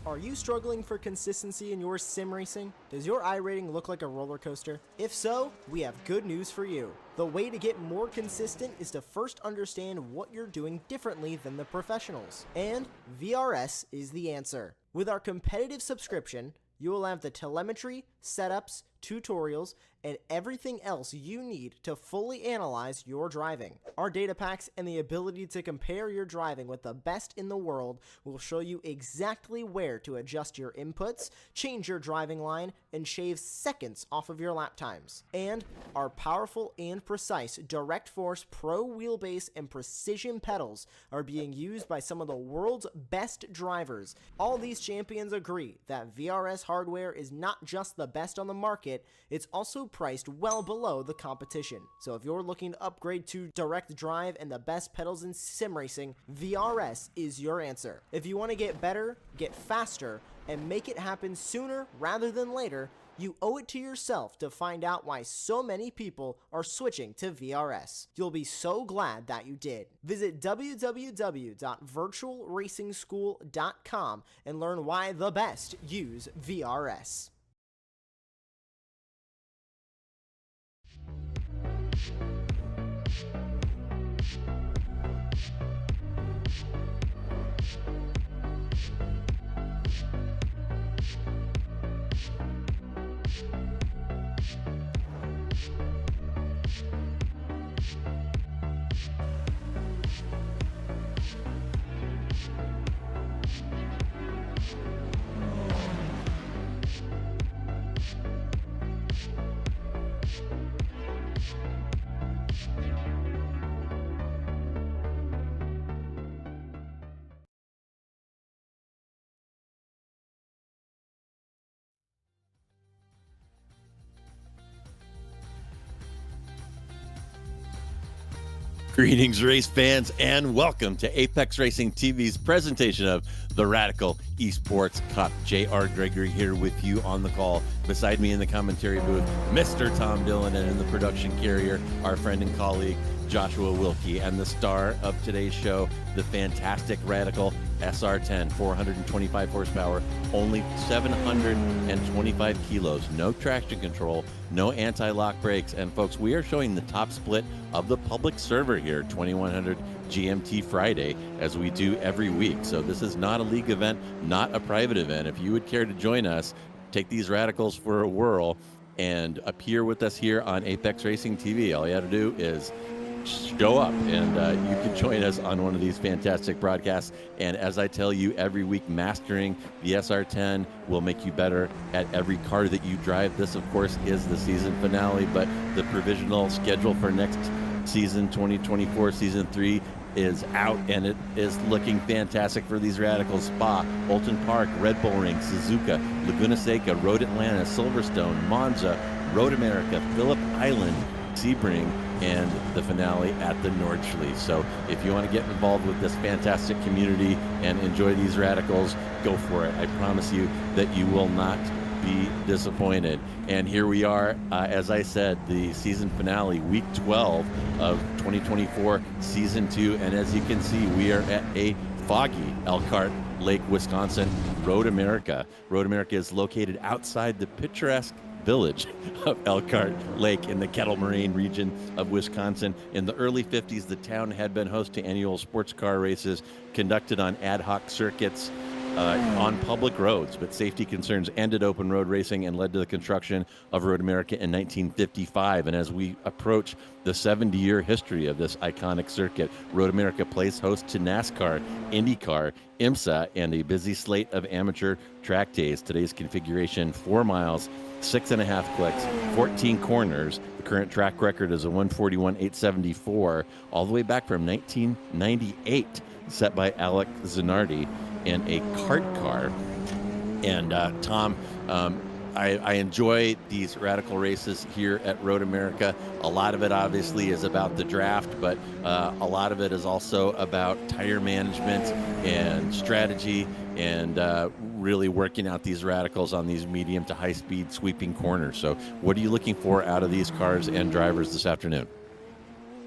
Are you struggling for consistency in your sim racing? Does your iRating look like a roller coaster? If so, we have good news for you. The way to get more consistent is to first understand what you're doing differently than the professionals. And VRS is the answer. With our competitive subscription, you will have the telemetry, setups, tutorials, and everything else you need to fully analyze your driving. Our data packs and the ability to compare your driving with the best in the world will show you exactly where to adjust your inputs, change your driving line, and shave seconds off of your lap times. And our powerful and precise Direct Force Pro wheelbase and precision pedals are being used by some of the world's best drivers. All these champions agree that VRS hardware is not just the best on the market, it's also priced well below the competition. So if you're looking to upgrade to direct drive and the best pedals in sim racing, VRS is your answer. If you want to get better, get faster, and make it happen sooner rather than later, you owe it to yourself to find out why so many people are switching to VRS. You'll be so glad that you did. Visit www.virtualracingschool.com and learn why the best use VRS. Greetings, race fans, and welcome to Apex Racing TV's presentation of the Radical Esports Cup. J.R. Gregory here with you on the call. Beside me in the commentary booth, Mr. Tom Dillon, and in the production carrier, our friend and colleague, Joshua Wilkie. And the star of today's show, the fantastic Radical SR10, 425 horsepower, only 725 kilos, no traction control, no anti-lock brakes. And folks, we are showing the top split of the public server here, 2100 GMT Friday, as we do every week. So this is not a league event, not a private event. If you would care to join us, take these Radicals for a whirl and appear with us here on Apex Racing TV. All you have to do is show up, and you can join us on one of these fantastic broadcasts. And as I tell you every week, mastering the SR10 will make you better at every car that you drive. This, of course, is the season finale, but the provisional schedule for next season, 2024 season 3, is out, and it is looking fantastic for these Radicals. Spa, Bolton Park, Red Bull Ring, Suzuka, Laguna Seca, Road Atlanta, Silverstone, Monza, Road America, Phillip Island, Sebring, and the finale at the Nordschleife. So if you want to get involved with this fantastic community and enjoy these Radicals, go for it. I promise you that you will not be disappointed. And here we are, as I said, the season finale, week 12 of 2024 season 2. And as you can see, we are at a foggy Elkhart Lake, Wisconsin, Road America. Road America is located outside the picturesque village of Elkhart Lake in the Kettle Moraine region of Wisconsin. In the early 50s, the town had been host to annual sports car races conducted on ad hoc circuits on public roads, but safety concerns ended open road racing and led to the construction of Road America in 1955. And as we approach the 70-year history of this iconic circuit, Road America plays host to NASCAR, IndyCar, IMSA, and a busy slate of amateur track days. Today's configuration: 4 miles, 6.5 clicks, 14 corners. The current track record is a 141.874, all the way back from 1998, set by Alec Zanardi in a kart car. And Tom, I enjoy these Radical races here at Road America. A lot of it obviously is about the draft, but a lot of it is also about tire management and strategy and really working out these Radicals on these medium to high speed sweeping corners. So what are you looking for out of these cars and drivers this afternoon?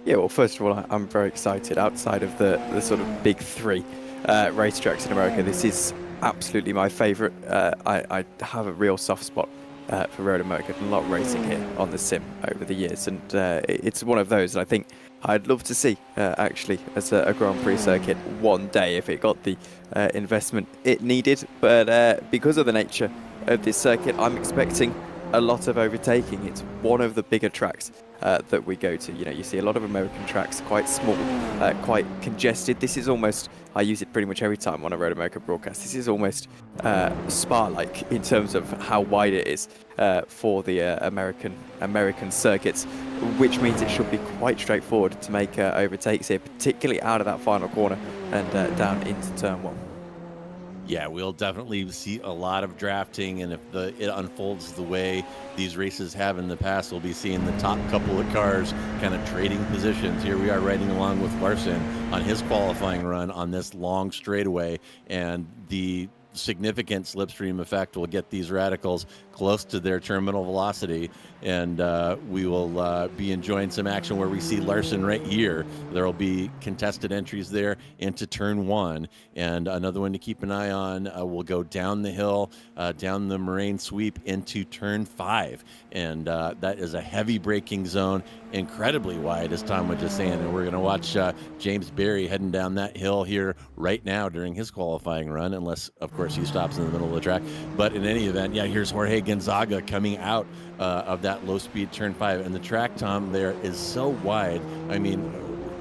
Yeah, well, first of all, I'm very excited. Outside of the sort of big three racetracks in America, this is absolutely my favourite. I have a real soft spot for Road America. A lot of racing here on the sim over the years, and it's one of those that I think I'd love to see actually as a Grand Prix circuit one day if it got the investment it needed. But because of the nature of this circuit, I'm expecting a lot of overtaking. It's one of the bigger tracks that we go to. You know, you see a lot of American tracks, quite small, quite congested. This is almost, I use it pretty much every time on a Road America broadcast. This is almost Spa-like in terms of how wide it is for the American circuits, which means it should be quite straightforward to make overtakes here, particularly out of that final corner and down into turn one. Yeah, we'll definitely see a lot of drafting, and if it unfolds the way these races have in the past, we'll be seeing the top couple of cars kind of trading positions. Here we are riding along with Larson on his qualifying run on this long straightaway, and the significant slipstream effect will get these radicals close to their terminal velocity, and we will be enjoying some action where we see Larson right here. There will be contested entries there into turn one, and another one to keep an eye on will go down the hill, down the moraine sweep into turn 5, and that is a heavy braking zone, incredibly wide, as Tom was just saying, and we're going to watch James Berry heading down that hill here right now during his qualifying run, unless of course he stops in the middle of the track. But in any event, yeah, here's Jorge Gonzaga coming out of that low speed turn 5, and the track, Tom, there is so wide. I mean,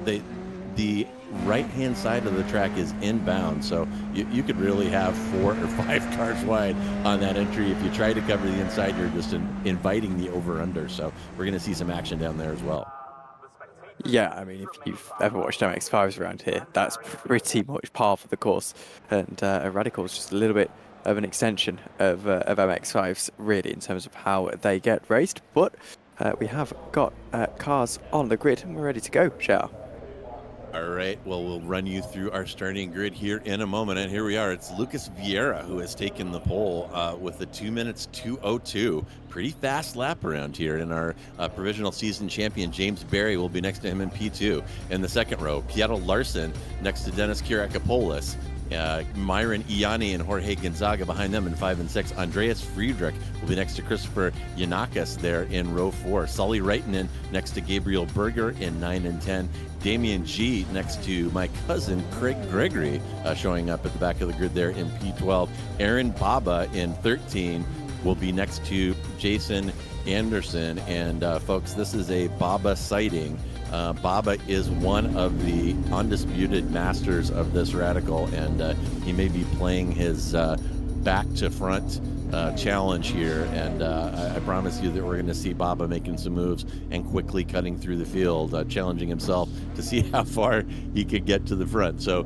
the right hand side of the track is inbound, so you could really have 4 or 5 cars wide on that entry. If you try to cover the inside, you're just inviting the over under, so we're going to see some action down there as well. Yeah, I mean, if you've ever watched MX5s around here, that's pretty much par for the course, and Radical is just a little bit of an extension of MX5s, really, in terms of how they get raced. But we have got cars on the grid, and we're ready to go, Shao. All right, well, we'll run you through our starting grid here in a moment, and here we are. It's Lucas Vieira who has taken the pole with a 2 minutes 2:02. Pretty fast lap around here, and our provisional season champion James Berry will be next to him in P2. In the second row, Pietro Larson next to Dennis Kirakopoulos. Myron Ianni and Jorge Gonzaga behind them in 5 and 6. Andreas Friedrich will be next to Christopher Yanakis there in row 4. Sully Reitinen next to Gabriel Berger in 9 and 10. Damian G next to my cousin Craig Gregory showing up at the back of the grid there in P12. Aaron Baba in 13 will be next to Jason Anderson. And folks, this is a Baba sighting. Baba is one of the undisputed masters of this radical, and he may be playing his back to front challenge here, and I promise you that we're going to see Baba making some moves and quickly cutting through the field, challenging himself to see how far he could get to the front. So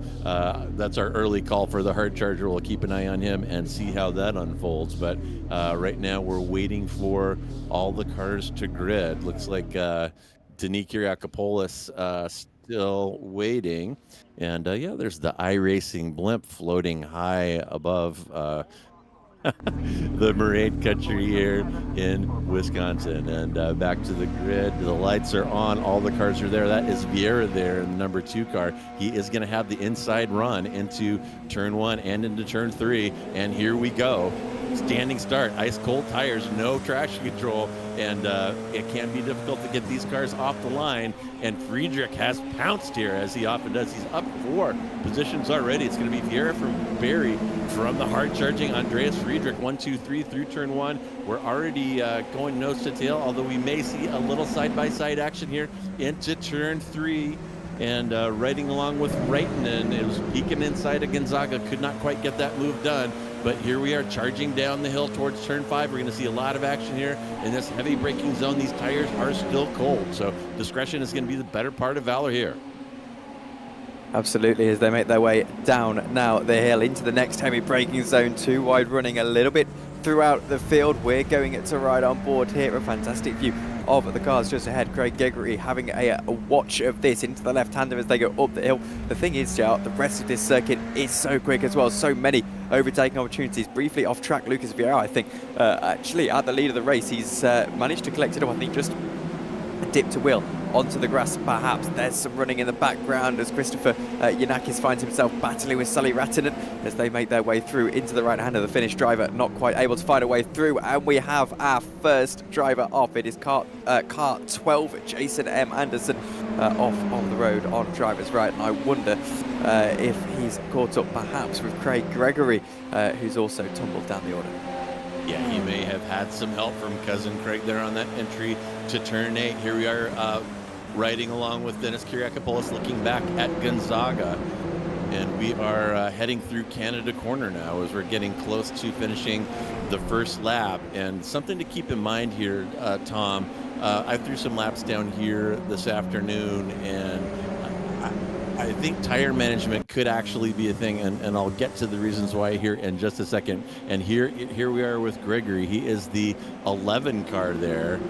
that's our early call for the hard charger. We'll keep an eye on him and see how that unfolds, but right now we're waiting for all the cars to grid. Looks like Denis Kyriakopoulos still waiting, and yeah, there's the iRacing blimp floating high above the moraine country here in Wisconsin. And back to the grid, the lights are on, all the cars are there. That is Vieira there in the number 2 car. He is going to have the inside run into turn 1 and into turn 3, and here we go. Standing start, ice cold tires, no traction control, and it can be difficult to get these cars off the line, and Friedrich has pounced here, as he often does. He's up 4 positions already. It's going to be Vieira from Barry from the hard charging Andreas Friedrich, 1, 2, 3 through turn 1. We're already going nose to tail, although we may see a little side-by-side action here into turn 3. And riding along with Reitinen, it was peeking inside of Gonzaga, could not quite get that move done. But here we are charging down the hill towards turn 5. We're going to see a lot of action here in this heavy braking zone. These tires are still cold, so discretion is going to be the better part of valor here. Absolutely, as they make their way down now the hill into the next heavy braking zone. 2 wide running a little bit throughout the field. We're going to ride on board here. A fantastic view of the cars just ahead. Craig Gregory having a watch of this into the left-hander as they go up the hill. The thing is, Joe, the rest of this circuit is so quick as well. So many overtaking opportunities. Briefly off track, Lucas Vieira, I think, actually at the lead of the race. He's managed to collect it up, I think, just dip to wheel onto the grass perhaps. There's some running in the background as Christopher Yanakis finds himself battling with Sully Rattinen as they make their way through into the right hand of the Finnish driver, not quite able to find a way through, and we have our first driver off. It is car 12, Jason M. Anderson, off on the road on driver's right, and I wonder if he's caught up perhaps with Craig Gregory, who's also tumbled down the order. Yeah, he may have had some help from cousin Craig there on that entry to turn 8. Here we are riding along with Dennis Kyriakopoulos, looking back at Gonzaga. And we are heading through Canada Corner now as we're getting close to finishing the first lap. And something to keep in mind here, Tom, I threw some laps down here this afternoon, and I think tire management could actually be a thing, and I'll get to the reasons why here in just a second. And here we are with Gregory. He is the 11 car there,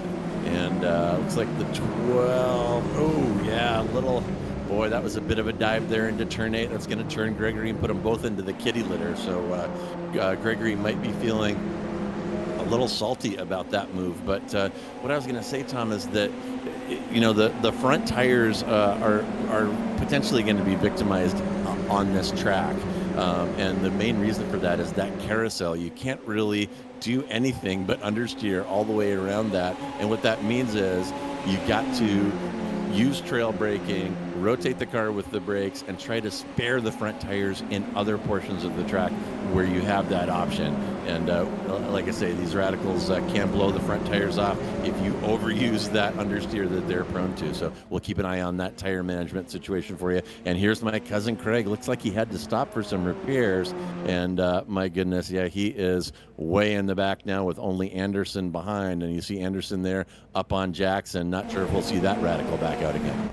and looks like the 12. Oh, yeah, boy, that was a bit of a dive there into turn 8. That's going to turn Gregory and put them both into the kitty litter. So Gregory might be feeling a little salty about that move. But what I was going to say, Tom, is that the front tires are potentially going to be victimized on this track, and the main reason for that is that carousel. You can't really do anything but understeer all the way around that, and what that means is you got to use trail braking, rotate the car with the brakes, and try to spare the front tires in other portions of the track where you have that option. And like I say, these radicals can blow the front tires off if you overuse that understeer that they're prone to. So we'll keep an eye on that tire management situation for you. And here's my cousin Craig. Looks like he had to stop for some repairs. And my goodness, yeah, he is way in the back now with only Anderson behind. And you see Anderson there up on Jackson. Not sure if we'll see that radical back out again.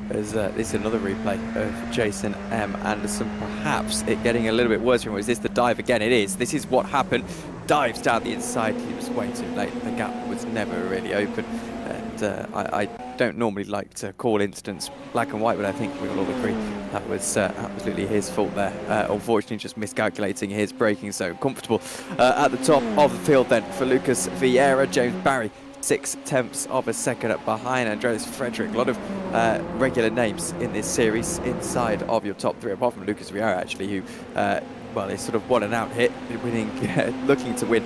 This is another replay of Jason M. Anderson, perhaps it getting a little bit worse. Was this the dive again? It is. This is what happened. Dives down the inside. He was way too late. The gap was never really open. And I don't normally like to call incidents black and white, but I think we will all agree that was absolutely his fault there. Unfortunately, just miscalculating his braking. So comfortable at the top of the field then for Lucas Vieira. James Barry 0.6 of a second up behind Andreas Frederick. A lot of regular names in this series inside of your top 3, apart from Lucas Vieira, actually, who is sort of won and out hit, winning, looking to win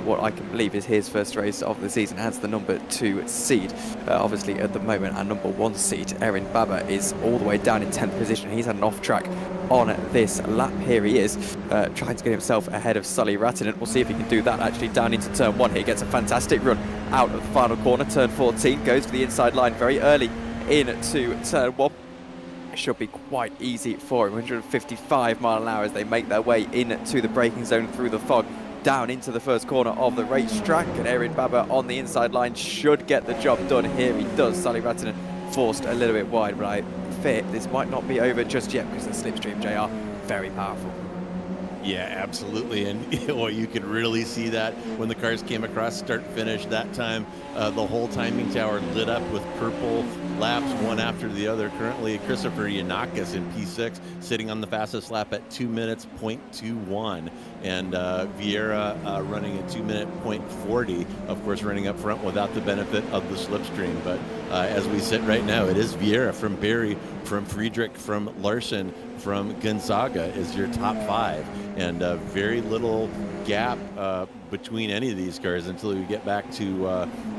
what I can believe is his first race of the season, has the number 2 seed. Obviously, at the moment, our number 1 seed, Erin Baba, is all the way down in 10th position. He's had an off track on this lap. Here he is, trying to get himself ahead of Sully Rattinen. We'll see if he can do that actually down into turn 1 here. Gets a fantastic run out of the final corner. Turn 14, goes to the inside line very early into turn 1. It should be quite easy for him. 155 mile an hour as they make their way into the braking zone through the fog, down into the first corner of the racetrack. And Erin Baba on the inside line should get the job done. Here he does. Sully Rattinen forced a little bit wide, but I fear this might not be over just yet because the slipstream, JR, very powerful. Yeah, absolutely. And you could really see that when the cars came across start finish that time. The whole timing tower lit up with purple laps, one after the other. Currently, Christopher Yanakis in P6 sitting on the fastest lap at 2 minutes, 0.21. And Vieira running at 2 minute, 0.40. Of course, running up front without the benefit of the slipstream. But as we sit right now, it is Vieira from Barry, from Friedrich, from Larson, from Gonzaga is your top 5. And very little gap between any of these cars until we get back to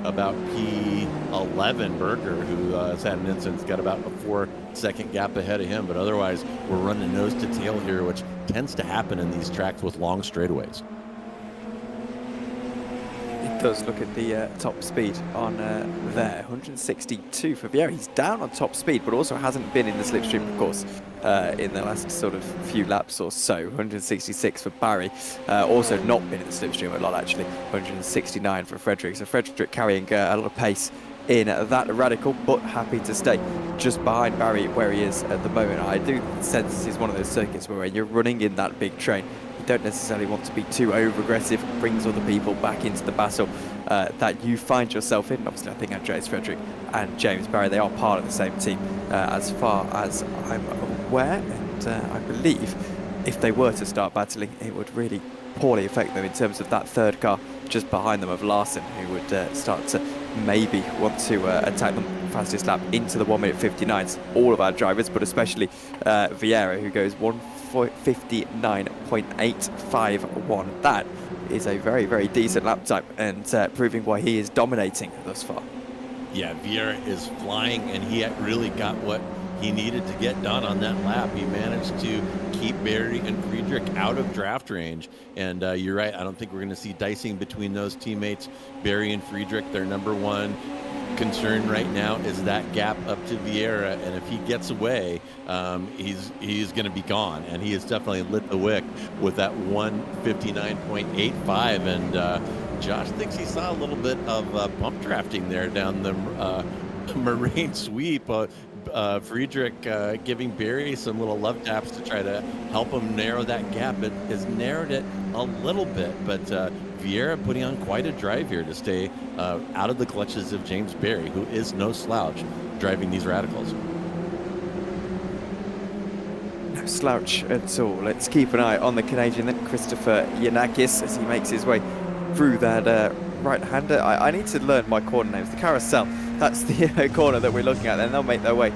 about P11 Berger, who has had an incident, got about a 4-second gap ahead of him. But otherwise, we're running nose to tail here, which tends to happen in these tracks with long straightaways. It does look at the top speed on there, 162 for Vieira. He's down on top speed, but also hasn't been in the slipstream, of course, in the last sort of few laps or so. 166 for Barry, also not been in the slipstream a lot actually. 169 for Frederick. So Frederick carrying a lot of pace in that radical, but happy to stay just behind Barry where he is at the moment. I do sense this is one of those circuits where when you're running in that big train, you don't necessarily want to be too over-aggressive. It brings other people back into the battle that you find yourself in. Obviously, I think Andreas Frederick and James Barry, they are part of the same team as far as I'm aware. And I believe if they were to start battling, it would really poorly affect them in terms of that third car just behind them of Larson, who would start to maybe want to attack the fastest lap into the 1 minute 59s. All of our drivers, but especially Vieira, who goes 1:59.851. That is a very, very decent lap time, and proving why he is dominating thus far. Yeah, Vieira is flying, and he really got what he needed to get done on that lap. He managed to keep Barry and Friedrich out of draft range. And you're right, I don't think we're going to see dicing between those teammates. Barry and Friedrich, their number one concern right now is that gap up to Vieira, and if he gets away, he's going to be gone. And he has definitely lit the wick with that 1:59.85. And Josh thinks he saw a little bit of bump drafting there down the Marine sweep. Friedrich giving Barry some little love taps to try to help him narrow that gap. It has narrowed it a little bit, but Vieira putting on quite a drive here to stay out of the clutches of James Barry, who is no slouch driving these radicals. No slouch at all. Let's keep an eye on the Canadian then, Christopher Yanakis, as he makes his way through that right-hander. I need to learn my corner names. The carousel, that's the corner that we're looking at, and they'll make their way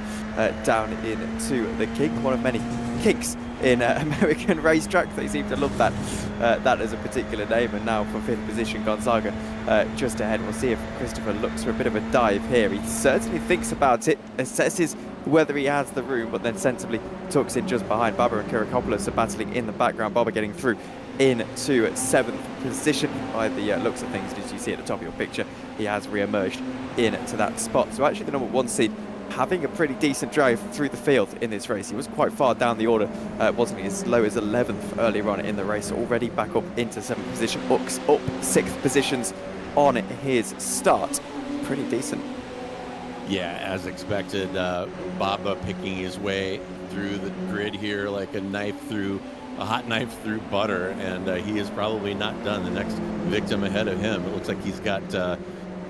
down into the kink, one of many kinks in American racetrack. They seem to love that as a particular name. And now for 5th position, Gonzaga just ahead. We'll see if Christopher looks for a bit of a dive here. He certainly thinks about it, assesses whether he has the room, but then sensibly tucks in just behind. Baba and Kirakopoulos are battling in the background. Baba getting through into 7th position by the looks of things. As you see at the top of your picture, he has re-emerged into that spot. So actually the number 1 seed having a pretty decent drive through the field in this race. He was quite far down the order, wasn't he? As low as 11th earlier on in the race, already back up into 7th position, up 6 positions on his start. Pretty decent. Yeah, as expected, Baba picking his way through the grid here like a hot knife through butter, and he is probably not done. The next victim ahead of him, it looks like he's got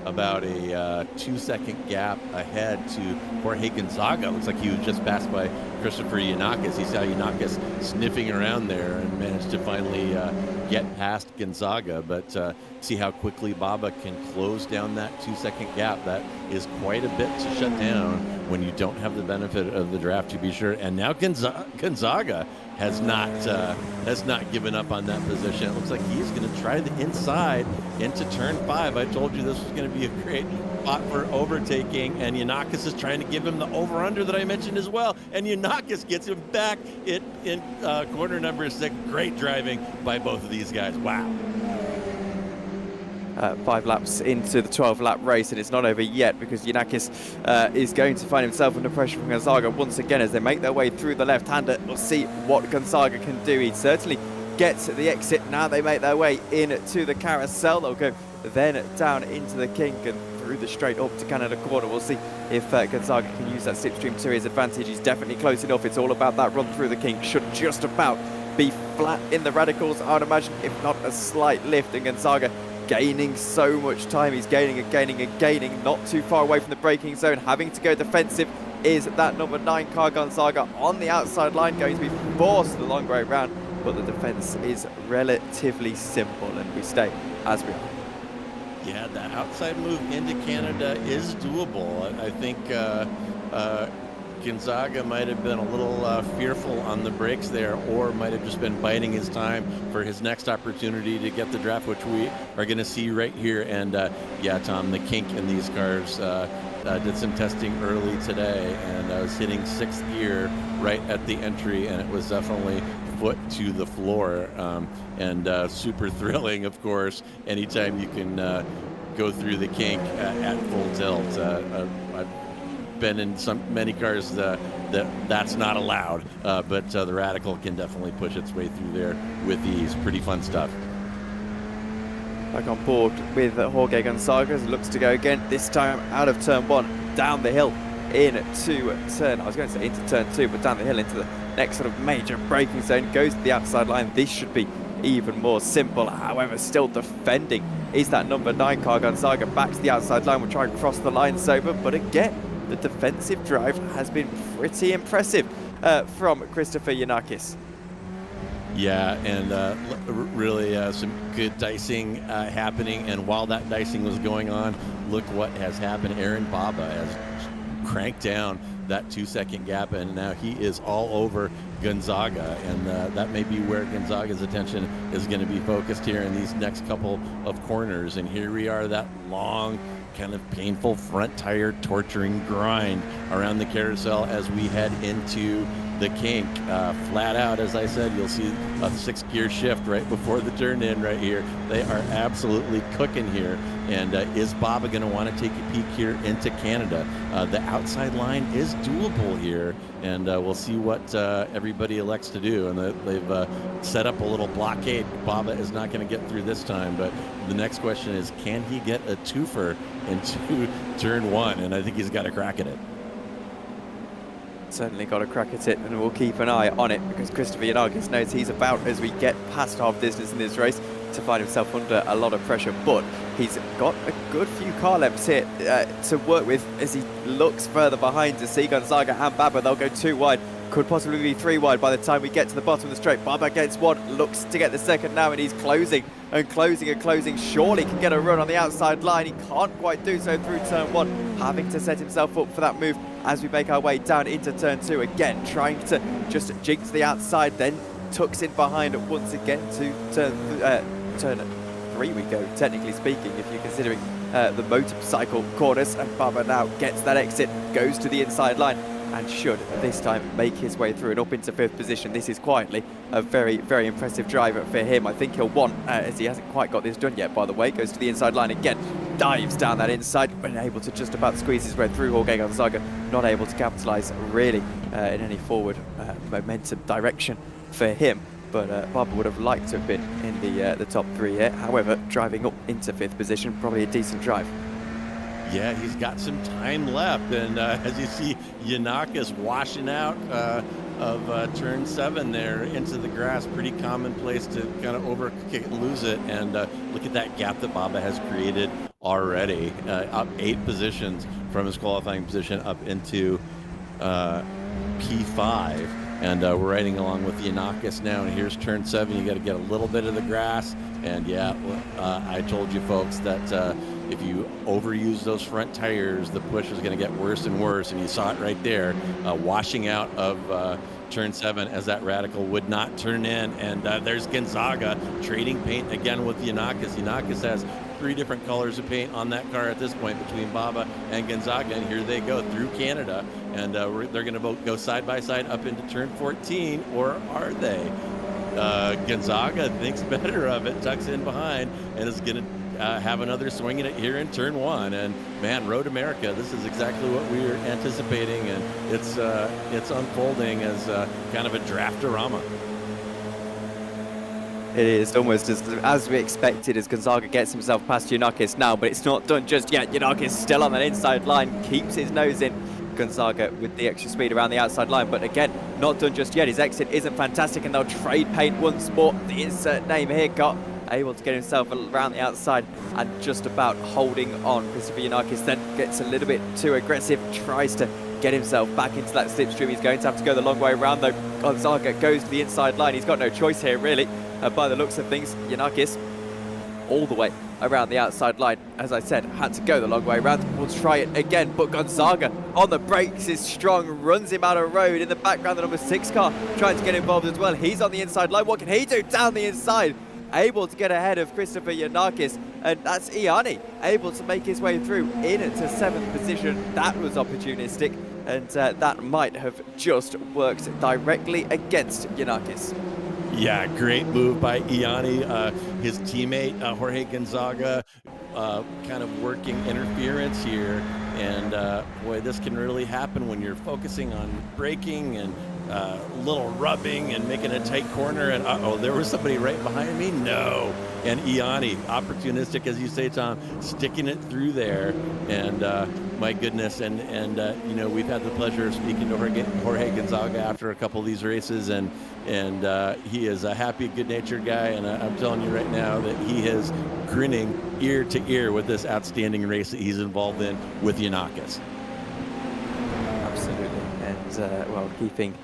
about a 2-second gap ahead to Jorge Gonzaga. Looks like he was just passed by Christopher Yanakis. He saw Yanakis sniffing around there and managed to finally get past Gonzaga, but see how quickly Baba can close down that 2-second gap. That is quite a bit to shut down when you don't have the benefit of the draft, to be sure. And now Gonzaga has not given up on that position. It looks like he's going to try the inside into turn 5. I told you this was going to be a great spot for overtaking, and Yanakis is trying to give him the over-under that I mentioned as well, and Yanakis gets him back in corner number 6. Great driving by both of these guys. Wow. 5 laps into the 12-lap race, and it's not over yet, because Yanakis is going to find himself under pressure from Gonzaga once again as they make their way through the left-hander. We'll see what Gonzaga can do. He certainly gets the exit. Now they make their way into the carousel. They'll go then down into the kink and through the straight up to Canada corner. We'll see if Gonzaga can use that slipstream to his advantage. He's definitely close enough. It's all about that run through the kink. Should just about be flat in the radicals, I would imagine, if not a slight lift. And Gonzaga gaining so much time. He's gaining and gaining and gaining, not too far away from the braking zone. Having to go defensive is that number 9 car. Gonzaga on the outside line, going to be forced the long way round, but the defense is relatively simple, and we stay as we are. Yeah, that outside move into Canada is doable. I think Gonzaga might have been a little fearful on the brakes there, or might have just been biding his time for his next opportunity to get the draft, which we are going to see right here. And yeah, Tom, the kink in these cars, did some testing early today, and I was hitting 6th gear right at the entry, and it was definitely foot to the floor, and super thrilling, of course, anytime you can go through the kink at full tilt. I've been in many cars that's not allowed, but the Radical can definitely push its way through there with ease. Pretty fun stuff. Back on board with Jorge Gonzaga, as looks to go again, this time out of turn 1, down the hill into turn, I was going to say into turn 2, but down the hill into the next sort of major braking zone, goes to the outside line. This should be even more simple. However, still defending is that number 9 car. Gonzaga back to the outside line, will try and cross the line sober, but again, the defensive drive has been pretty impressive from Christopher Yanakis. Yeah, and really some good dicing happening. And while that dicing was going on, look what has happened. Aaron Baba has cranked down that 2-second gap, and now he is all over Gonzaga. And that may be where Gonzaga's attention is going to be focused here in these next couple of corners. And here we are, that long, kind of painful front tire torturing grind around the carousel as we head into the kink. Flat out, as I said, you'll see a 6-gear shift right before the turn in right here. They are absolutely cooking here. And is Baba going to want to take a peek here into Canada? The outside line is doable here, and we'll see what everybody elects to do. And they've set up a little blockade. Baba is not going to get through this time, but the next question is, can he get a twofer into turn 1? And I think he's got a crack at it. Certainly got a crack at it, and we'll keep an eye on it, because Christopher Yanagis knows he's about, as we get past half distance in this race, to find himself under a lot of pressure. But he's got a good few car lengths here to work with as he looks further behind to see Gonzaga and Baba. They'll go 2 wide, could possibly be 3 wide by the time we get to the bottom of the straight. Baba gets 1, looks to get the second now, and he's closing and closing and closing. Surely can get a run on the outside line. He can't quite do so through turn 1, having to set himself up for that move as we make our way down into turn 2. Again, trying to just jinx the outside, then tucks in behind once again to turn 3 we go, technically speaking, if you're considering the motorcycle corners. And Baba now gets that exit, goes to the inside line, and should this time make his way through and up into 5th position. This is quietly a very, very impressive drive for him. I think he'll want, as he hasn't quite got this done yet, by the way, goes to the inside line again, dives down that inside, and able to just about squeeze his way through. Jorge Gonzaga not able to capitalise really in any forward momentum direction for him. But Baba would have liked to have been in the top 3 here. However, driving up into 5th position, probably a decent drive. Yeah, he's got some time left, and as you see, Yanakis washing out of turn 7 there into the grass. Pretty common place to kind of overkick it and lose it. And look at that gap that Baba has created already. Up 8 positions from his qualifying position up into P5. And we're riding along with Yanakis now, and here's turn 7. You got to get a little bit of the grass. And yeah, I told you folks that if you overuse those front tires, the push is going to get worse and worse. And you saw it right there, washing out of turn 7 as that radical would not turn in. And there's Gonzaga trading paint again with Yanakis. Yanakis has 3 different colors of paint on that car at this point between Baba and Gonzaga. And here they go through Canada. And they're going to both go side by side up into turn 14, or are they? Gonzaga thinks better of it, tucks in behind, and is going to have another swing at it here in turn 1. And man, Road America, this is exactly what we were anticipating, and it's unfolding as kind of a draftorama. It is almost as we expected, as Gonzaga gets himself past Yanakis now, but it's not done just yet. Yanakis still on that inside line, keeps his nose in. Gonzaga with the extra speed around the outside line, but again, not done just yet. His exit isn't fantastic, and they'll trade paint once more. The insert name here, got able to get himself around the outside and just about holding on. Christopher Yanakis then gets a little bit too aggressive, tries to get himself back into that slipstream. He's going to have to go the long way around, though. Gonzaga goes to the inside line. He's got no choice here, really, by the looks of things. Yanakis all the way around the outside line. As I said, had to go the long way around. We'll try it again, but Gonzaga on the brakes is strong, runs him out of road. In the background, the number 6 car trying to get involved as well. He's on the inside line. What can he do down the inside? Able to get ahead of Christopher Yanakis, and that's Iani able to make his way through into 7th position. That was opportunistic, and that might have just worked directly against Yanakis. Yeah, great move by Iani. His teammate, Jorge Gonzaga, kind of working interference here. And boy, this can really happen when you're focusing on braking and little rubbing and making a tight corner. And uh-oh, there was somebody right behind me? No. And Iani, opportunistic, as you say, Tom, sticking it through there. And my goodness, and you know, we've had the pleasure of speaking to Jorge Gonzaga after a couple of these races, and he is a happy, good-natured guy, and I'm telling you right now that he is grinning ear to ear with this outstanding race that he's involved in with Yanakis. Absolutely, and well, keeping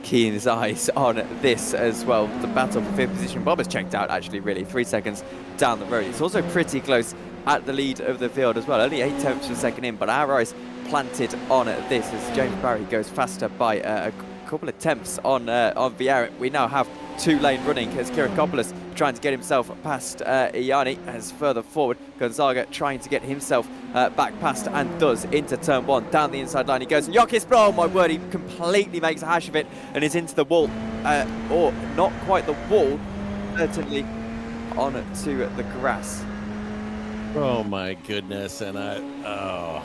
keying his eyes on this as well. The battle for 5th position. Bob has checked out actually really 3 seconds down the road. It's also pretty close at the lead of the field as well. Only 8/10 of a second in, but our eyes planted on this as James Barry goes faster by a couple of attempts on Vieira. We now have 2-lane running as Kirakopoulos trying to get himself past Iani as further forward. Gonzaga trying to get himself back past and does into turn 1. Down the inside line he goes. And Yokis, oh my word, he completely makes a hash of it and is into the wall. Or not quite the wall, certainly on to the grass. Oh my goodness, and I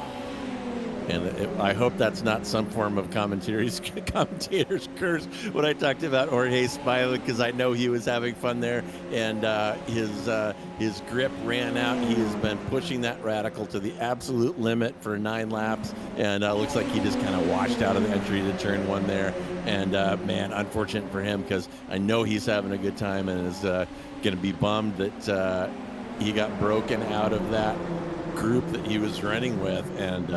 hope that's not some form of commentator's curse when I talked about Jorge smiling, because I know he was having fun there, and his grip ran out. He has been pushing that Radical to the absolute limit for 9 laps, and looks like he just kind of washed out of the entry to turn 1 there. And man, unfortunate for him, because I know he's having a good time and is going to be bummed that he got broken out of that group that he was running with. And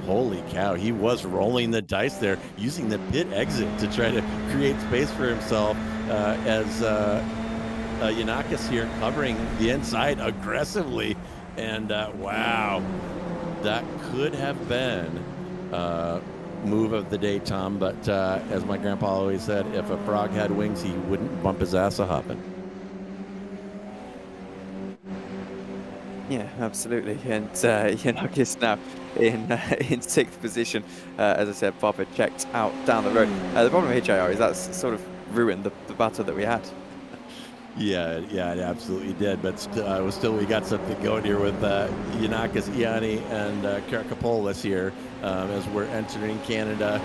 holy cow, he was rolling the dice there, using the pit exit to try to create space for himself as Yanakis here covering the inside aggressively. And wow, that could have been move of the day, Tom, but as my grandpa always said, if a frog had wings, he wouldn't bump his ass a-hopping. Yeah, absolutely. And Yanakis now in 6th position. As I said, Bob had checked out down the road. The problem with HIR is that's sort of ruined the battle that we had. Yeah, it absolutely did. But still, we got something going here with Yanakis, Iani, and Kirakopoulos here as we're entering Canada.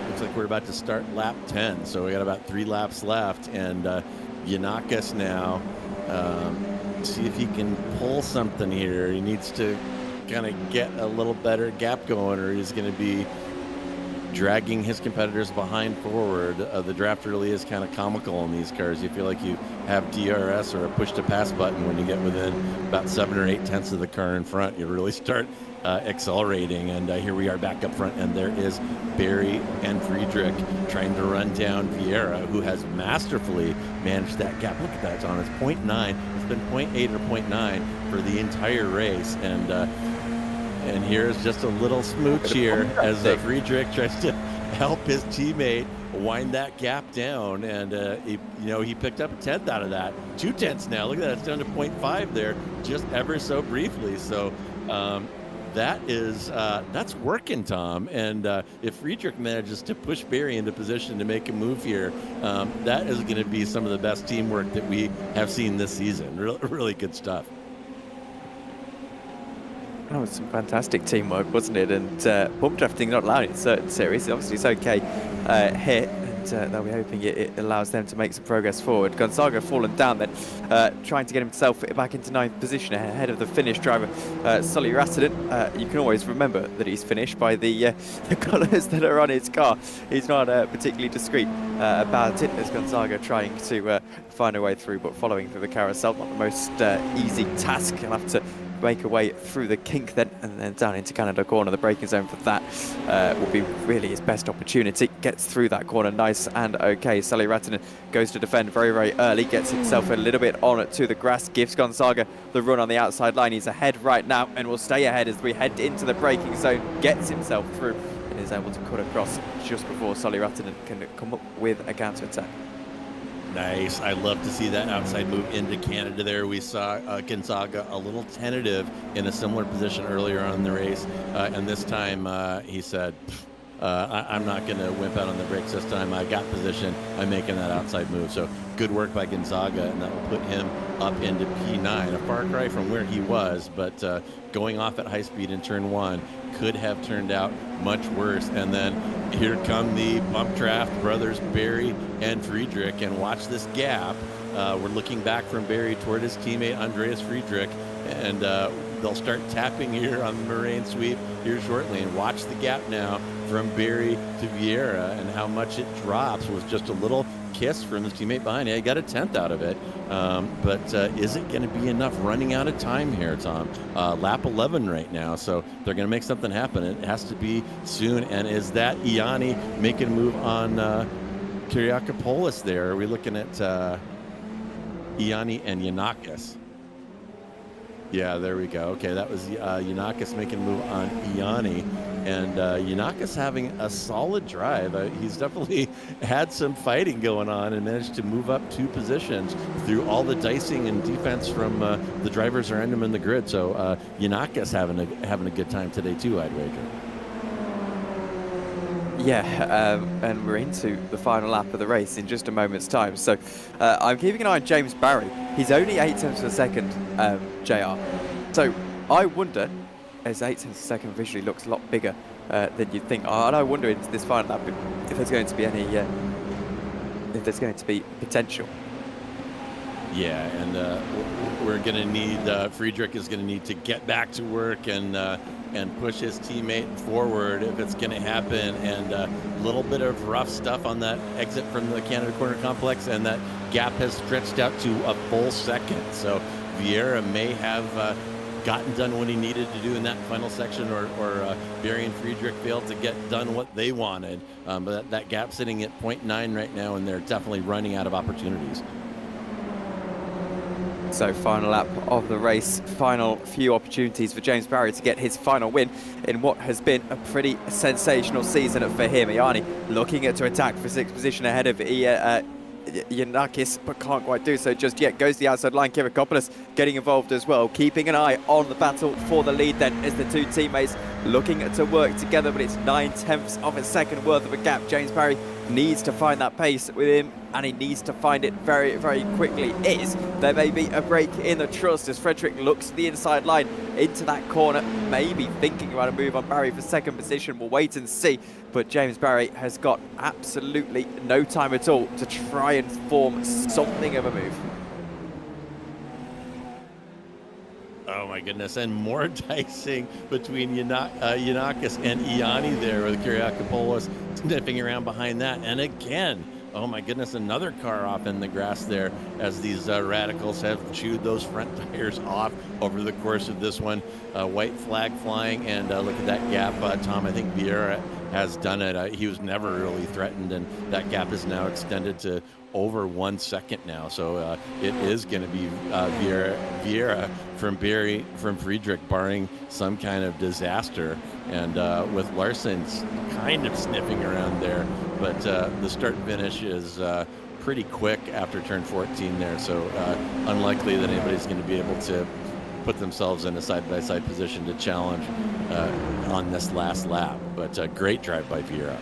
Looks like we're about to start lap 10, so we got about 3 laps left. And Yanakis now, see if he can pull something here. He needs to kind of get a little better gap going, or he's going to be dragging his competitors behind forward. The draft really is kind of comical in these cars. You feel like you have DRS or a push to pass button when you get within about 7 or 8 tenths of the car in front. You really start accelerating, and here we are back up front, and there is Barry and Friedrich trying to run down Vieira, who has masterfully managed that gap. Look at that, John. It's 0.9. It's been 0.8 or 0.9 for the entire race, and here's just a little smooch here as Friedrich tries to help his teammate wind that gap down, and he picked up a 10th out of that. 2 tenths now. Look at that. It's down to 0.5 there, just ever so briefly. So that's working, Tom. And if Friedrich manages to push Barry into position to make a move here, that is going to be some of the best teamwork that we have seen this season. Really good stuff. That was some fantastic teamwork, wasn't it? And pump drafting not allowed in certain series. Obviously, it's okay here, and they'll be hoping it allows them to make some progress forward. Gonzaga fallen down then, trying to get himself back into 9th position ahead of the Finnish driver, Sully Rassinen. You can always remember that he's Finnish by the colours that are on his car. He's not particularly discreet about it, as Gonzaga trying to find a way through, but following through the carousel, not the most easy task. He'll have to make a way through the kink then, and then down into Canada corner. The braking zone for that will be really his best opportunity. Gets through that corner nice and okay. Sully Rattinen goes to defend very, very early, gets himself a little bit on to the grass, gives Gonzaga the run on the outside line. He's ahead right now and will stay ahead as we head into the braking zone, gets himself through and is able to cut across just before Sully Rattinen can come up with a counter attack. Nice. I love to see that outside move into Canada there. We saw Gonzaga a little tentative in a similar position earlier on in the race. And this time he said, I'm not going to wimp out on the brakes this time. I got position. I'm making that outside move. So good work by Gonzaga, and that will put him up into P9. A far cry from where he was, but going off at high speed in turn 1 could have turned out much worse. And then here come the bump draft brothers, Barry and Friedrich, and watch this gap. We're looking back from Barry toward his teammate Andreas Friedrich, and they'll start tapping here on the Moraine sweep here shortly. And watch the gap now from Barry to Vieira and how much it drops with just a little kiss from his teammate behind. Yeah, he got a 10th out of it. But is it going to be enough running out of time here, Tom? Lap 11 right now, so they're going to make something happen. It has to be soon. And is that Iani making a move on Kyriakopoulos there? Are we looking at Iani and Yanakis? Yeah, there we go. Okay, that was Yanakis making a move on Iani. And Yanakis having a solid drive. He's definitely had some fighting going on and managed to move up 2 positions through all the dicing and defense from the drivers around him in the grid. So Yanakis having a good time today too, I'd wager. Yeah, and we're into the final lap of the race in just a moment's time. So I'm keeping an eye on James Barry. He's only 8 tenths of a second, JR. So I wonder, as 8 tenths of a second visually looks a lot bigger than you'd think. And I wonder into this final lap if there's going to be any, if there's going to be potential. Yeah, and we're going to need, Friedrich is going to need to get back to work and push his teammate forward if it's going to happen. And a little bit of rough stuff on that exit from the Canada Corner Complex, and that gap has stretched out to a full second. So Vieira may have gotten done what he needed to do in that final section, or Barry and Friedrich failed to get done what they wanted. But that gap sitting at 0.9 right now, and they're definitely running out of opportunities. So final lap of the race, final few opportunities for James Barry to get his final win in what has been a pretty sensational season for him. Iani looking to attack for 6th position ahead of Yanakis, but can't quite do so just yet. Goes to the outside line. Kyriakopoulos getting involved as well, keeping an eye on the battle for the lead then as the 2 teammates looking to work together, but it's 9 tenths of a second worth of a gap. James Barry needs to find that pace with him, and he needs to find it very, very quickly. There may be a break in the trust as Frederick looks to the inside line into that corner, maybe thinking about a move on Barry for 2nd position. We'll wait and see, but James Barry has got absolutely no time at all to try and form something of a move. Oh my goodness, and more dicing between Yanakis and Iani there, with Kyriakopoulos sniffing around behind that. And again, oh my goodness, another car off in the grass there as these radicals have chewed those front tires off over the course of this one. White flag flying, and look at that gap, Tom. I think Vieira has done it. He was never really threatened, and that gap is now extended to over 1 second now. So it is going to be Vieira from Friedrich, barring some kind of disaster, and with Larson's kind of sniffing around there. But the start finish is pretty quick after turn 14 there, so unlikely that anybody's going to be able to put themselves in a side-by-side position to challenge on this last lap. But great drive by Vieira.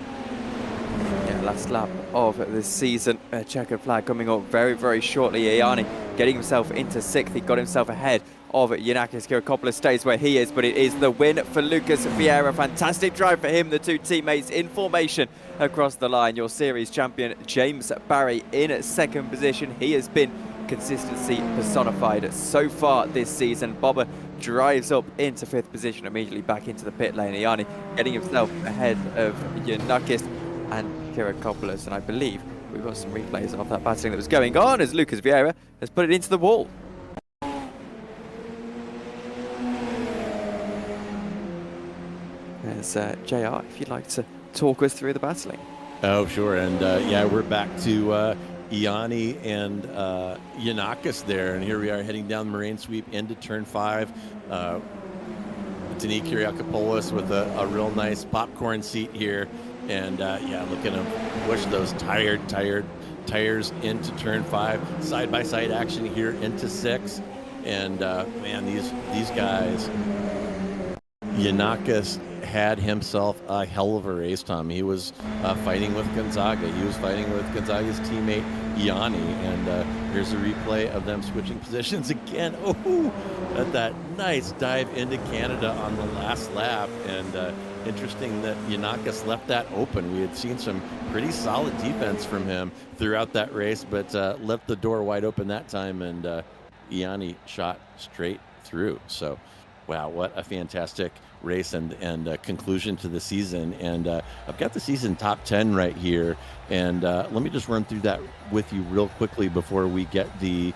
Yeah, last lap of this season. Checkered flag coming up very, very shortly. Iani getting himself into 6th. He got himself ahead of Yanakis. Kyriakopoulos stays where he is, but it is the win for Lucas Vieira. Fantastic drive for him. The 2 teammates in formation across the line. Your series champion, James Barry, in 2nd position. He has been consistency personified so far this season. Bobber drives up into 5th position, immediately back into the pit lane. Iani getting himself ahead of Yanakis and Kyriakopoulos, and I believe we've got some replays of that battling that was going on as Lucas Vieira has put it into the wall. There's JR, if you'd like to talk us through the battling. Oh, sure, and yeah, we're back to Iani and Yanakis there, and here we are heading down the Moraine sweep into turn 5. Denis Kyriakopoulos with a real nice popcorn seat here. And yeah, looking to push those tired tires into turn 5. Side-by-side action here into 6. And man, these guys, Yanakis had himself a hell of a race, Tom. He was fighting with Gonzaga. He was fighting with Gonzaga's teammate Iani. And here's a replay of them switching positions again. Oh, at that nice dive into Canada on the last lap. And interesting that Yanakis left that open. We had seen some pretty solid defense from him throughout that race, but left the door wide open that time, and Iani shot straight through. So Wow, what a fantastic race and conclusion to the season. And I've got the season top 10 right here. And let me just run through that with you real quickly before we get the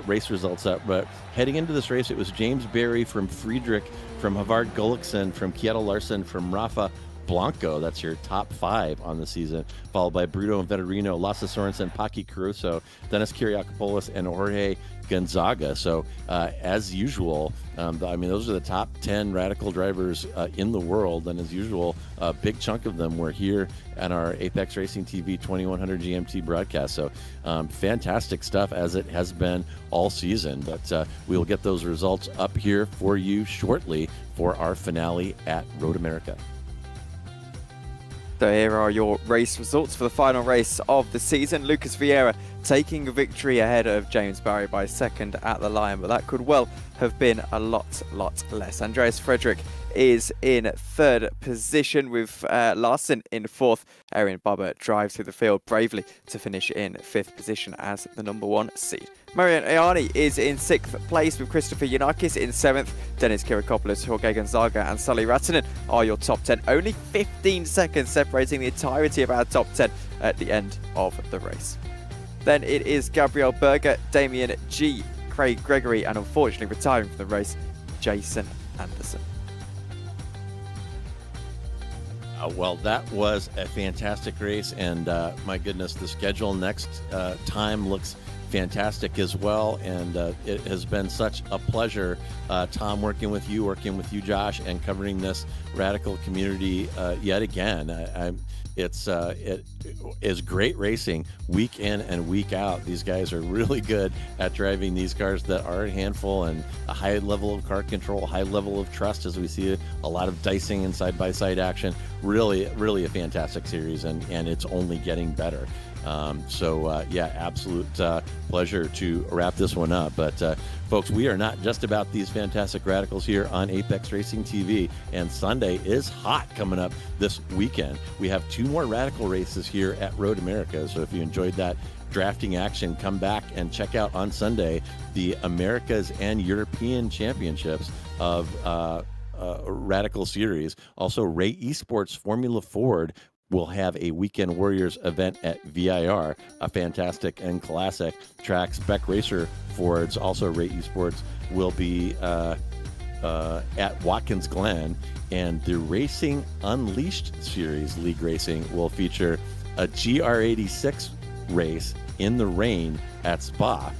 race results up. But heading into this race, it was James Barry from Friedrich, from Havard Gullikson, from Kjetil Larsen, from Rafa Blanco. That's your top 5 on the season, followed by Bruno and Vettorino, Lasse Sorensen, Paki Caruso, Dennis Kiriakopoulos, and Jorge Gonzaga. So as usual, I mean, those are the top 10 radical drivers in the world, and as usual, a big chunk of them were here at our Apex Racing TV 2100 GMT broadcast. So fantastic stuff, as it has been all season. But we'll get those results up here for you shortly for our finale at Road America. So here are your race results for the final race of the season. Lucas Vieira taking a victory ahead of James Barry by second at the line, but that could well have been a lot less. Andreas Frederick is in third position with Larsen in fourth. Erin Bubba drives through the field bravely to finish in fifth position as the number 1 seed. Marian Ayani is in sixth place with Christopher Yanakis in seventh. Dennis Kiriakopoulos, Jorge Gonzaga and Sully Rattanen are your top 10. Only 15 seconds separating the entirety of our top 10 at the end of the race. Then it is Gabriel Berger, Damien G, Craig Gregory, and unfortunately retiring from the race, Jason Anderson. Well, that was a fantastic race, and my goodness, the schedule next time looks fantastic as well, and it has been such a pleasure, Tom, working with you, Josh, and covering this radical community yet again. It is great racing week in and week out. These guys are really good at driving these cars that are a handful, and a high level of car control, high level of trust, as we see a lot of dicing and side-by-side action. Really a fantastic series, and it's only getting better. Yeah, absolute pleasure to wrap this one up. But folks, we are not just about these fantastic radicals here on Apex Racing TV, and Sunday is hot coming up this weekend. We have 2 more radical races here at Road America, so if you enjoyed that drafting action, come back and check out on Sunday the Americas and European Championships of Radical Series. Also, Ray Esports Formula Ford will have a Weekend Warriors event at VIR, a fantastic and classic track. Spec Racer Fords, also Ray Esports, will be at Watkins Glen, and the Racing Unleashed Series League Racing will feature a GR86 race in the rain at Spa.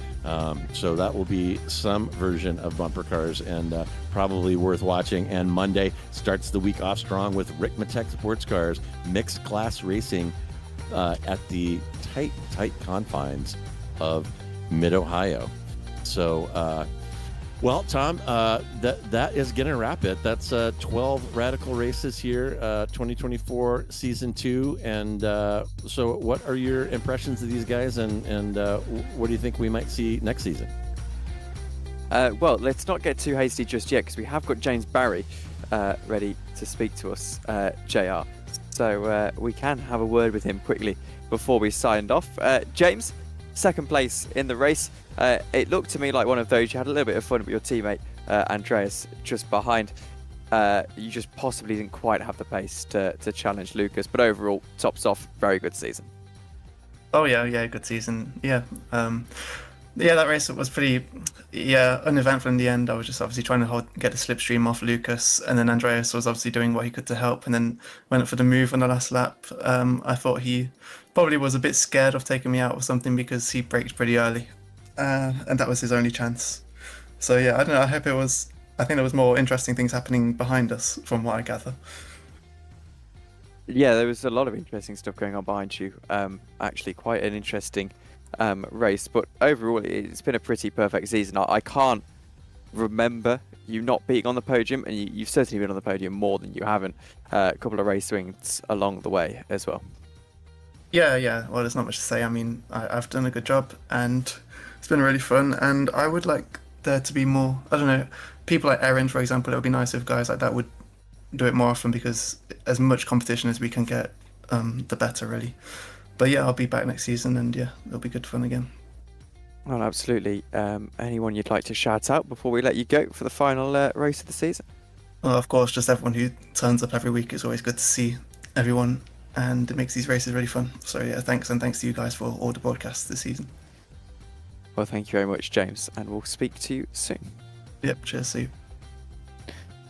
So that will be some version of bumper cars, and probably worth watching. And Monday starts the week off strong with Rick Matek Sports Cars mixed class racing at the tight confines of Mid-Ohio. So, well, Tom, that is going to wrap it. That's 12 radical races here, 2024 season 2. And so what are your impressions of these guys, and what do you think we might see next season? Well, let's not get too hasty just yet, because we have got James Barry ready to speak to us, JR. So we can have a word with him quickly before we signed off. James, second place in the race. It looked to me like one of those you had a little bit of fun with your teammate Andreas just behind. You just possibly didn't quite have the pace to challenge Lucas, but overall, tops off, very good season. Oh yeah, good season. Yeah, that race was pretty uneventful in the end. I was just obviously trying to get the slipstream off Lucas, and then Andreas was obviously doing what he could to help, and then went up for the move on the last lap. I thought he probably was a bit scared of taking me out or something, because he braked pretty early, and that was his only chance. So yeah, I don't know. I think there was more interesting things happening behind us, from what I gather. Yeah, there was a lot of interesting stuff going on behind you. Actually, quite an interesting race, but overall, it's been a pretty perfect season. I can't remember you not being on the podium, and you've certainly been on the podium more than you haven't. A couple of race wins along the way as well. Yeah. Well, there's not much to say. I mean, I've done a good job, and it's been really fun. And I would like there to be more. I don't know, people like Erin, for example. It would be nice if guys like that would do it more often, because as much competition as we can get, the better, really. But yeah, I'll be back next season, and yeah, it'll be good fun again. Well, absolutely. Anyone you'd like to shout out before we let you go for the final race of the season? Well, of course, just everyone who turns up every week. It's always good to see everyone, and it makes these races really fun. So yeah, thanks, and thanks to you guys for all the broadcasts this season. Well, thank you very much, James, and we'll speak to you soon. Yep, cheers, see you.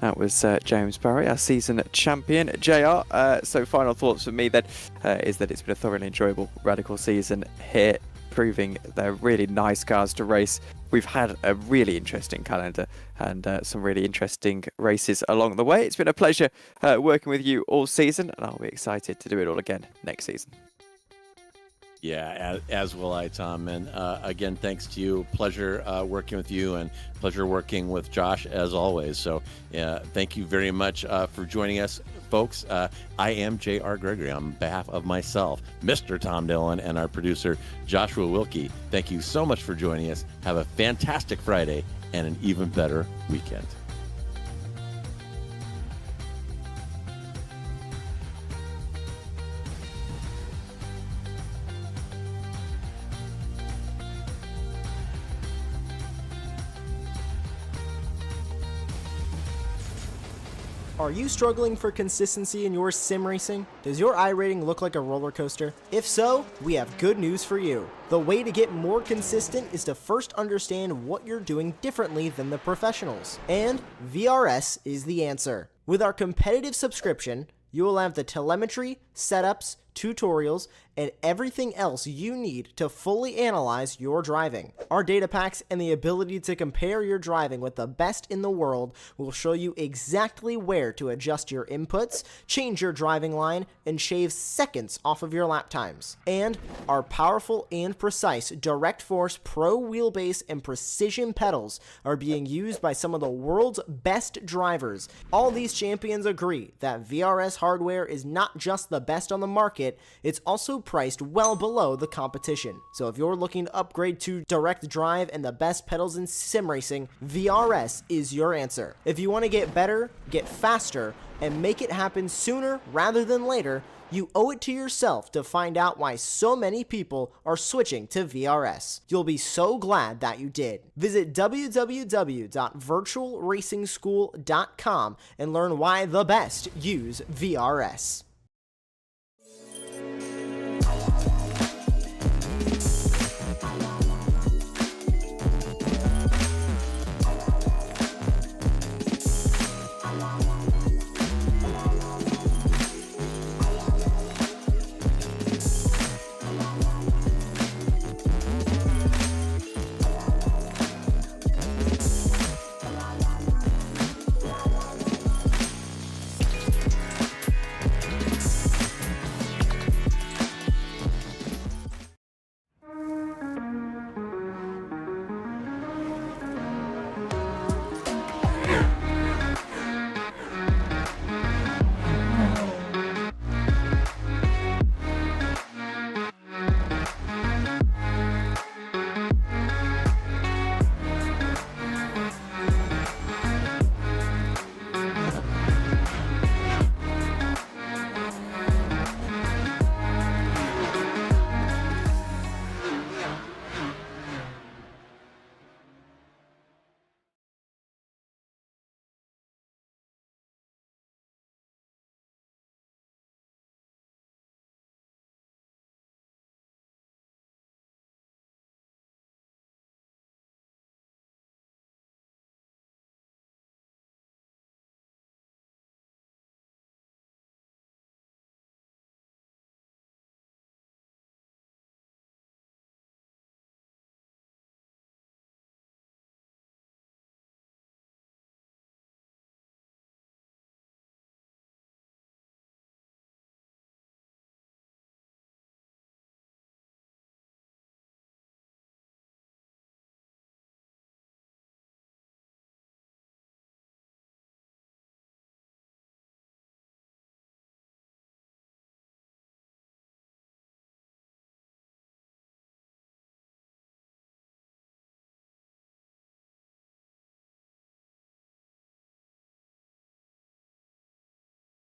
That was James Barry, our season champion. JR, so final thoughts from me then is that it's been a thoroughly enjoyable Radical season here, proving they're really nice cars to race. We've had a really interesting calendar and some really interesting races along the way. It's been a pleasure working with you all season, and I'll be excited to do it all again next season. Yeah, as will I, Tom. And again, thanks to you. Pleasure working with you, and pleasure working with Josh as always. So thank you very much for joining us, folks. I am J.R. Gregory on behalf of myself, Mr. Tom Dillon, and our producer, Joshua Wilkie. Thank you so much for joining us. Have a fantastic Friday and an even better weekend. Are you struggling for consistency in your sim racing? Does your iRating look like a roller coaster? If so, we have good news for you. The way to get more consistent is to first understand what you're doing differently than the professionals. And VRS is the answer. With our competitive subscription, you will have the telemetry, setups, tutorials, and everything else you need to fully analyze your driving. Our data packs and the ability to compare your driving with the best in the world will show you exactly where to adjust your inputs, change your driving line, and shave seconds off of your lap times. And our powerful and precise Direct Force Pro wheelbase and precision pedals are being used by some of the world's best drivers. All these champions agree that VRS hardware is not just the best on the market, it's also priced well below the competition. So if you're looking to upgrade to direct drive and the best pedals in sim racing, VRS is your answer. If you want to get better, get faster, and make it happen sooner rather than later, you owe it to yourself to find out why so many people are switching to VRS. You'll be so glad that you did. Visit www.virtualracingschool.com and learn why the best use VRS.